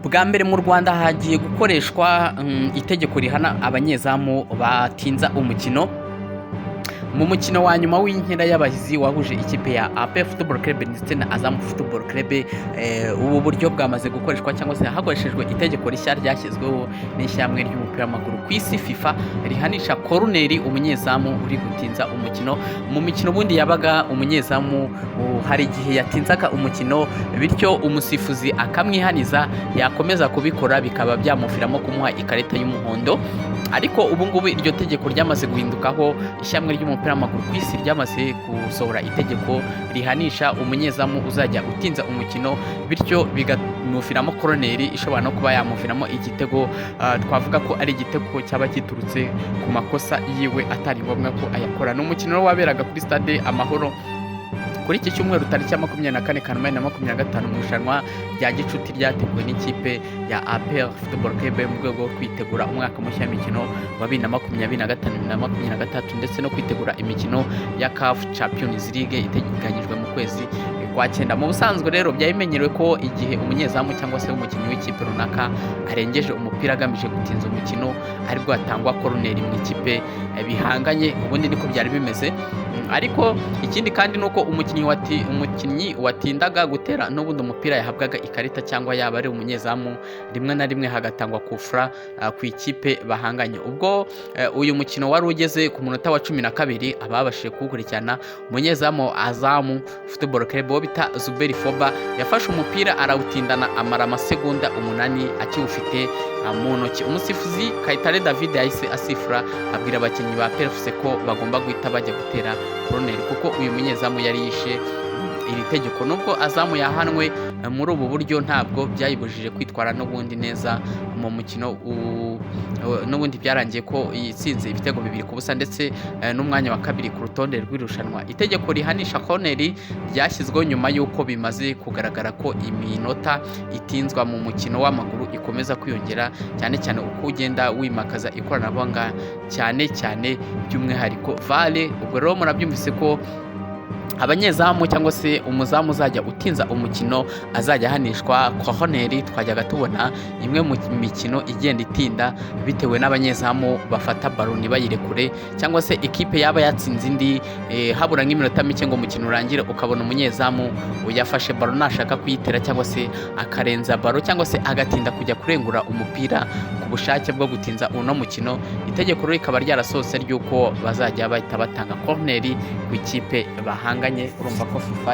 bwa mbere mu Rwanda hagiye gukoreshwa itegeko rihana abanyezamu batinza umukino mu mukino wa nyuma w'inkera y'abahizi wahuje ikipe ya APR Football Club ndetse na Azam Football Club. Ubu buryo bwamaze gukoreshwa cyangwa se hakoreshejwe itegeko rishya ryashyizweho n'ishyamwe ry'umupira w'amaguru ku isi FIFA rihanisha koroneri umunyezamu uri gutinza umukino. Mu mikino bundi yabaga umunyezamu hari igihe yatinzaga umukino bityo umusifuzi akamwihaniza, yakomeza kubikora bikaba byamufiramo kumuha ikarita y'umuhondo. Ariko ubu ngubu iryo tegeko ryamaze guhindukaho, ishyamwe ry'umupira w'amaguru ku isi ryamaze gusohora itegeko rihanisha umunyezamu uzajya utinza umukino, bityo bigamufiramo koroneri ishobora no kuba yamufiramo igitego. Twavuga ko ari igitego cyaba giturutse ku makosa yiwe atari ngombwa ko ayakora. Ni umukino waberaga kuri stade Amahoro kuri iki cyumweru tariki ya 24 Kanama 2025 mu irushanwa rya gicuti ryateguwe n'ikipe ya APR Football Club mu rwego rwo kwitegura umwaka mushya w'imikino wa 2025-2026 ndetse no kwitegura imikino ya CAF Champions League iteganyijwe mu kwezi kwa 9. Mu busanzwe rero byayimenyerewe ko igihe umunyezamu cyangwa se umukinnyi w'ikipe runaka arengeje umupira agamije gutinza umukino aribwo hatangwa koroneri mu ikipe bihanganye. Ubundi niko byari bimeze, ariko ikindi kandi nuko umukinnyi watindaga gutera n'ubundi umupira yahabwaga ikarita cyangwa yaba ari umunyezamu, rimwe na rimwe hagatangwa kufra ku ikipe bahanganye. Ubwo uyu mukino wari ugeze ku munota wa 12 ababashije kuwukurikirana, umunyezamu Azam Football Club wo bita Zuberi Foba yafashe umupira arawutindana amara amasegonda 8 akiwufite mu ntoki. Umusifuzi Kayitare David yahise asifura abwira abakinnyi ba PFC ko bagomba guhita bajya gutera koroneri kuko uyu munyezamu yari yishe iri tegeko. Nubwo Azamu yahanwe muri ubu buryo, ntabwo byayibujije kwitwara n'ubundi neza mu mukino. N'ubundi byarangiye ko yitsinze ibitego 2-0 ndetse n'umwanya wa kabiri ku rutonde rw'irushanwa. Itegeko rihanisha koroneri ryashyizweho nyuma y'uko bimaze kugaragara ko iminota itinzwa mu mukino w'amaguru ikomeza kwiyongera, cyane cyane uko ugenda wimakaza ikoranabuhanga cyane by'umwihariko VAR. Ubwo rero murabyumvise ko abanyezamu cyangwa se umuzamu uzajya utinza umukino azajya ahanishwa koroneri. Twajyaga tubona imwe mu mikino igenda itinda bitewe n'abanyezamu bafata baro ntibayirekure, cyangwa se ikipe yaba yatsinze indi habura nk'iminota mike ngo umukino urangire, ukabona umunyezamu uyafashe baro nashaka kuyitera cyangwa se akarenza baro cyangwa se agatinda kujya kurengura umupira ku bushake bwo gutinza uno mukino. Itegeko rero rikaba ryarasohotse ry'uko bazajya bahita batanga koroneri ku ikipe bahanganye. Urumva ko FIFA